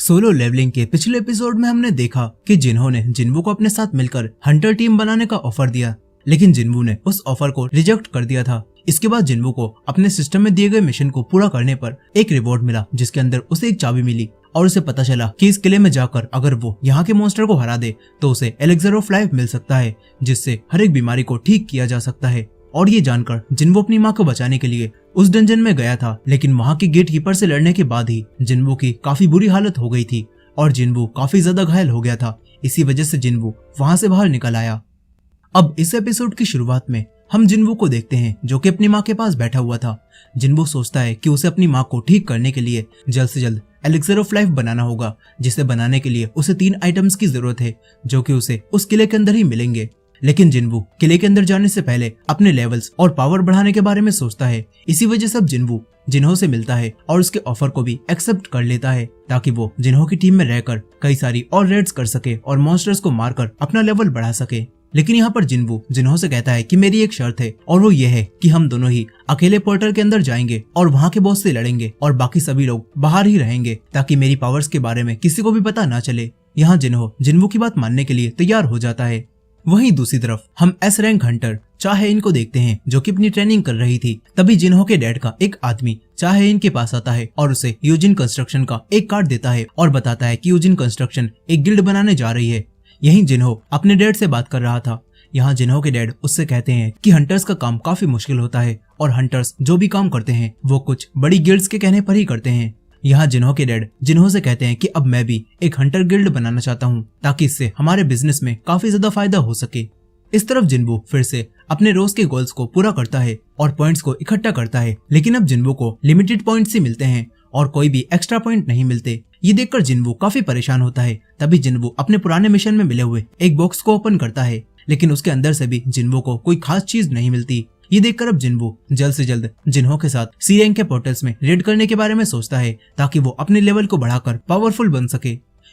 Solo levelling के पिछले episode में हमने देखा कि जिन्हो ने जिन्वू को अपने साथ मिलकर हंटर टीम बनाने का ऑफर दिया, लेकिन जिन्वू ने उस ऑफर को रिजेक्ट कर दिया था। इसके बाद जिन्वू को अपने सिस्टम में दिए गए मिशन को पूरा करने पर एक रिवॉर्ड मिला, जिसके अंदर उसे एक चाबी मिली और उसे पता चला कि इस किले में जाकर अगर वो यहाँ के मॉन्स्टर को हरा दे तो उसे एलेक्सर ऑफ लाइफ मिल सकता है, जिससे हर एक बीमारी को ठीक किया जा सकता है। और ये जानकर जिन्वू अपनी माँ को बचाने के लिए उस डंजन में गया था, लेकिन वहाँ के गेट कीपर से लड़ने के बाद ही जिन्वू की काफी बुरी हालत हो गई थी और जिन्वू काफी ज्यादा घायल हो गया था। इसी वजह से जिन्वू वहाँ से बाहर निकल आया। अब इस एपिसोड की शुरुआत में हम जिन्वू को देखते हैं जो कि अपनी माँ के पास बैठा हुआ था। जिन्वू सोचता है कि उसे अपनी माँ को ठीक करने के लिए जल्द से जल्द एलेक्सर ऑफ लाइफ बनाना होगा, जिसे बनाने के लिए उसे 3 आइटम्स की जरूरत है जो कि उसे उस किले के अंदर ही मिलेंगे। लेकिन जिन्वू किले के अंदर जाने से पहले अपने लेवल्स और पावर बढ़ाने के बारे में सोचता है। इसी वजह से अब जिन्वू जिन्हो से मिलता है और उसके ऑफर को भी एक्सेप्ट कर लेता है ताकि वो जिन्हो की टीम में रहकर कई सारी और रेड्स कर सके और मॉन्स्टर्स को मारकर अपना लेवल बढ़ा सके। लेकिन यहाँ पर जिन्वू जिन्हो से कहता है कि मेरी एक शर्त है और वो ये है कि हम दोनों ही अकेले पोर्टल के अंदर जाएंगे और वहाँ के बॉस से लड़ेंगे और बाकी सभी लोग बाहर ही रहेंगे ताकि मेरी पावर्स के बारे में किसी को भी पता ना चले। यहाँ जिन्हो जिन्वू की बात मानने के लिए तैयार हो जाता है। वहीं दूसरी तरफ हम एस रैंक हंटर चाहे को देखते हैं जो कि अपनी ट्रेनिंग कर रही थी। तभी जिन्हो के डैड का एक आदमी चाहे के पास आता है और उसे यूजिन कंस्ट्रक्शन का एक कार्ड देता है और बताता है कि यूजिन कंस्ट्रक्शन एक गिल्ड बनाने जा रही है। यहीं जिन्हो अपने डैड से बात कर रहा था। यहाँ जिन्हो के डैड उससे कहते हैं कि हंटर्स का काम काफी मुश्किल होता है और हंटर्स जो भी काम करते हैं वो कुछ बड़ी गिल्ड्स के कहने पर ही करते हैं। यहाँ जिन्हो के डैड जिन्हो से कहते हैं कि अब मैं भी एक हंटर गिल्ड बनाना चाहता हूँ ताकि इससे हमारे बिजनेस में काफी ज्यादा फायदा हो सके। इस तरफ जिन्वू फिर से अपने रोज के गोल्स को पूरा करता है और पॉइंट्स को इकट्ठा करता है, लेकिन अब जिन्वू को लिमिटेड पॉइंट्स ही मिलते हैं और कोई भी एक्स्ट्रा पॉइंट नहीं मिलते। ये देखकर जिन्वू काफी परेशान होता है। तभी जिन्वू अपने पुराने मिशन में मिले हुए एक बॉक्स को ओपन करता है, लेकिन उसके अंदर से भी जिन्वू को कोई खास चीज नहीं मिलती। ये देखकर अब जिन्वू जल्द से जल्द जिन्हो के साथ सी रैंक के पोर्टल्स में रेड करने के बारे में सोचता है ताकि वो अपने लेवल को बढ़ाकर पावरफुल बन सके।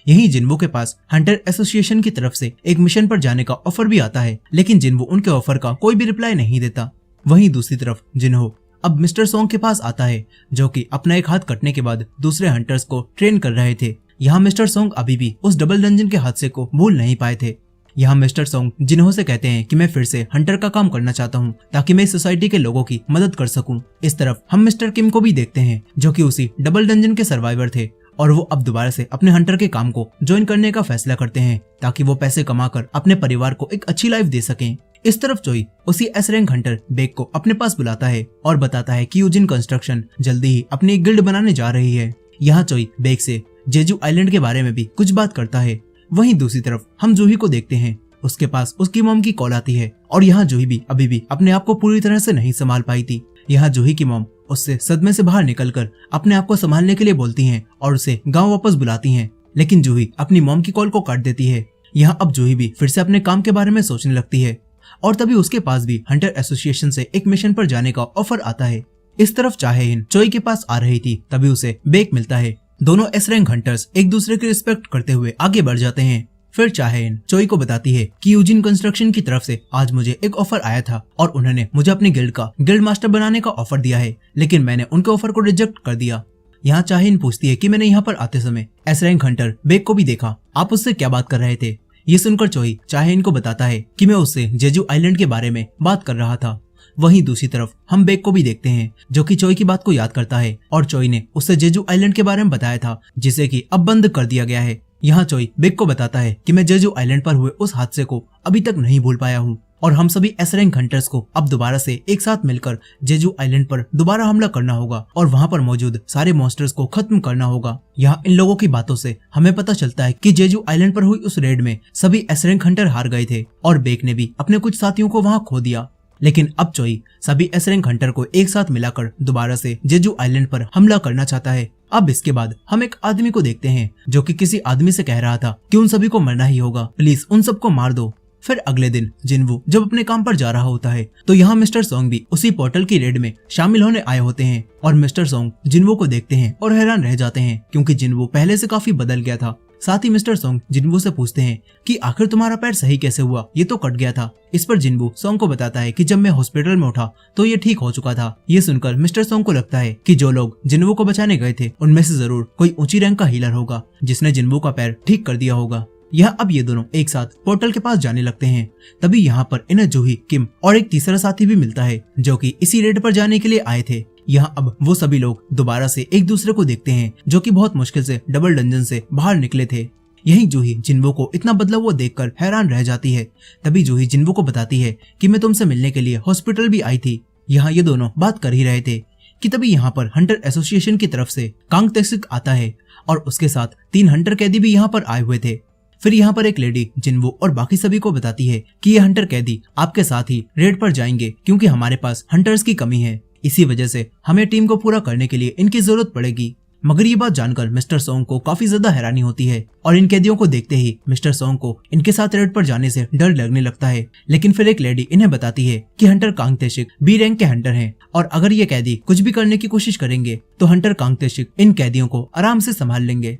यहीं जिन्वू के पास हंटर एसोसिएशन की तरफ से एक मिशन पर जाने का ऑफर भी आता है, लेकिन जिन्वू उनके ऑफर का कोई भी रिप्लाई नहीं देता। वहीं दूसरी तरफ जिन्हो अब मिस्टर सॉन्ग के पास आता है जो कि अपना एक हाथ कटने के बाद दूसरे हंटर्स को ट्रेन कर रहे थे। यहाँ मिस्टर सॉन्ग अभी भी उस डबल डंजन के हादसे को भूल नहीं पाए थे। यहाँ मिस्टर सॉन्ग जिन्हो से कहते हैं कि मैं फिर से हंटर का काम करना चाहता हूँ ताकि मैं सोसाइटी के लोगों की मदद कर सकूं। इस तरफ हम मिस्टर किम को भी देखते हैं जो कि उसी डबल डंजन के सर्वाइवर थे और वो अब दोबारा से अपने हंटर के काम को ज्वाइन करने का फैसला करते हैं ताकि वो पैसे कमाकर अपने परिवार को एक अच्छी लाइफ दे सकें। इस तरफ जोई उसी एस रैंक हंटर बेक को अपने पास बुलाता है और बताता है कि यूजिन कंस्ट्रक्शन जल्दी ही अपनी एक गिल्ड बनाने जा रही है। यहाँ जोई बेक से जेजू आइलैंड के बारे में भी कुछ बात करता है। वहीं दूसरी तरफ हम जूही को देखते हैं। उसके पास उसकी मॉम की कॉल आती है और यहाँ जूही भी अभी भी अपने आप को पूरी तरह से नहीं संभाल पाई थी। यहाँ जूही की मॉम उससे सदमे से बाहर निकलकर अपने आप को संभालने के लिए बोलती हैं और उसे गांव वापस बुलाती हैं, लेकिन जूही अपनी मॉम की कॉल को काट देती है। यहाँ अब जूही भी फिर से अपने काम के बारे में सोचने लगती है और तभी उसके पास भी हंटर एसोसिएशन से एक मिशन पर जाने का ऑफर आता है। इस तरफ चाहे चोई के पास आ रही थी, तभी उसे बेक मिलता है। दोनों एस रैंक हंटर्स एक दूसरे की रिस्पेक्ट करते हुए आगे बढ़ जाते हैं। फिर चाहेन चोई को बताती है कि यूजिन कंस्ट्रक्शन की तरफ से आज मुझे एक ऑफर आया था और उन्होंने मुझे अपनी गिल्ड का गिल्ड मास्टर बनाने का ऑफर दिया है, लेकिन मैंने उनके ऑफर को रिजेक्ट कर दिया। यहाँ चाहेन पूछती है कि मैंने यहाँ पर आते समय एस रैंक हंटर बेक को भी देखा, आप उससे क्या बात कर रहे थे? ये सुनकर चोई चाहेन को बताता है कि मैं उससे जेजू आइलैंड के बारे में बात कर रहा था। वहीं दूसरी तरफ हम बेक को भी देखते हैं जो कि चोई की बात को याद करता है और चोई ने उससे जेजू आइलैंड के बारे में बताया था जिसे कि अब बंद कर दिया गया है। यहाँ चोई बेक को बताता है कि मैं जेजू आइलैंड पर हुए उस हादसे को अभी तक नहीं भूल पाया हूँ और हम सभी एस रैंक हंटर्स को अब दोबारा से एक साथ मिलकर जेजू आइलैंड पर दोबारा हमला करना होगा और वहाँ पर मौजूद सारे मॉन्स्टर्स को खत्म करना होगा। यहाँ इन लोगों की बातों से हमें पता चलता है कि जेजू आइलैंड पर हुई उस रेड में सभी एस रैंक हंटर हार गए थे और बेक ने भी अपने कुछ साथियों को वहाँ खो दिया। लेकिन अब चोई सभी एस रैंक हंटर को एक साथ मिलाकर दोबारा से जेजू आइलैंड पर हमला करना चाहता है। अब इसके बाद हम एक आदमी को देखते हैं जो कि किसी आदमी से कह रहा था कि उन सभी को मरना ही होगा, प्लीज उन सबको मार दो। फिर अगले दिन जिन्वू जब अपने काम पर जा रहा होता है तो यहाँ मिस्टर सॉन्ग भी उसी पोर्टल की रेड में शामिल होने आए होते हैं और मिस्टर सॉन्ग जिन्वू को देखते हैं और हैरान रह जाते हैं क्योंकि जिन्वू पहले से काफी बदल गया था। साथ ही मिस्टर सोंग जिनवू से पूछते हैं कि आखिर तुम्हारा पैर सही कैसे हुआ, ये तो कट गया था। इस पर जिनवू सोंग को बताता है कि जब मैं हॉस्पिटल में उठा तो ये ठीक हो चुका था। ये सुनकर मिस्टर सोंग को लगता है कि जो लोग जिनवू को बचाने गए थे उनमें से जरूर कोई ऊंची रैंक का हीलर होगा जिसने जिनवू का पैर ठीक कर दिया होगा। यह अब ये दोनों एक साथ पोर्टल के पास जाने लगते हैं। तभी यहाँ पर इन्हें जूही, किम और एक तीसरा साथी भी मिलता है जो कि इसी रेड पर जाने के लिए आए थे। यहाँ अब वो सभी लोग दोबारा से एक दूसरे को देखते हैं जो कि बहुत मुश्किल से डबल डंजन से बाहर निकले थे। यही जूही जिनवू को इतना बदला हुआ देखकर हैरान रह जाती है। तभी जूही जिनवू को बताती है कि मैं तुमसे मिलने के लिए हॉस्पिटल भी आई थी। यहाँ ये दोनों बात कर ही रहे थे कि तभी यहाँ पर हंटर एसोसिएशन की तरफ से कांग तेसिक आता है और उसके साथ 3 हंटर कैदी भी यहाँ पर आए हुए थे। फिर यहाँ पर एक लेडी जिनवू और बाकी सभी को बताती है कि ये हंटर कैदी आपके साथ ही रेड पर जाएंगे क्योंकि हमारे पास हंटर्स की कमी है, इसी वजह से हमें टीम को पूरा करने के लिए इनकी जरूरत पड़ेगी। मगर ये बात जानकर मिस्टर सोंग को काफी ज्यादा हैरानी होती है और इन कैदियों को देखते ही मिस्टर सोंग को इनके साथ रेड पर जाने से डर लगने लगता है। लेकिन फिर एक लेडी इन्हें बताती है कि हंटर कांग तेशिक बी रैंक के हंटर हैं और अगर ये कैदी कुछ भी करने की कोशिश करेंगे तो हंटर कांग तेशिक इन कैदियों को आराम से संभाल लेंगे।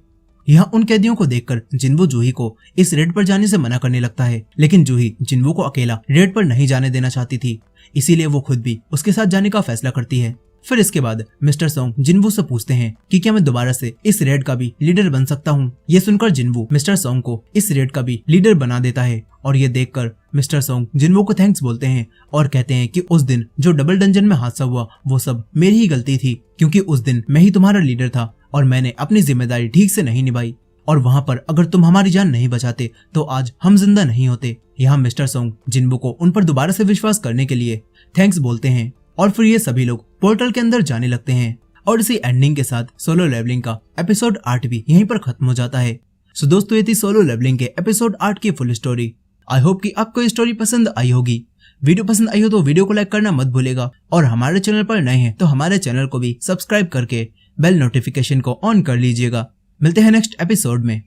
यहाँ उन कैदियों को देखकर जिनवू जूही को इस रेड पर जाने से मना करने लगता है, लेकिन जूही जिनवू को अकेला रेड पर नहीं जाने देना चाहती थी, इसीलिए वो खुद भी उसके साथ जाने का फैसला करती है। फिर इसके बाद मिस्टर सोंग जिनवू से पूछते हैं कि क्या मैं दोबारा से इस रेड का भी लीडर बन सकता हूँ। ये सुनकर जिनवू मिस्टर सोंग को इस रेड का भी लीडर बना देता है और ये देखकर मिस्टर सोंग जिनवू को थैंक्स बोलते हैं और कहते हैं कि उस दिन जो डबल डंजन में हादसा हुआ वो सब मेरी ही गलती थी, क्योंकि उस दिन मैं ही तुम्हारा लीडर था और मैंने अपनी जिम्मेदारी ठीक से नहीं निभाई और वहाँ पर अगर तुम हमारी जान नहीं बचाते तो आज हम जिंदा नहीं होते। यहाँ मिस्टर सोंग जिनवू को उन पर दोबारा से विश्वास करने के लिए थैंक्स बोलते हैं और फिर ये सभी लोग पोर्टल के अंदर जाने लगते हैं और इसी एंडिंग के साथ सोलो लेवलिंग का एपिसोड 8 भी यहीं पर खत्म हो जाता है। सो दोस्तों, ये थी सोलो लेवलिंग के एपिसोड 8 की फुल स्टोरी। आई होप कि आपको ये स्टोरी पसंद आई होगी। वीडियो पसंद आई हो तो वीडियो को लाइक करना मत भूलेगा और हमारे चैनल पर नए हैं तो हमारे चैनल को भी सब्सक्राइब करके बेल नोटिफिकेशन को ऑन कर लीजिएगा। मिलते हैं नेक्स्ट एपिसोड में।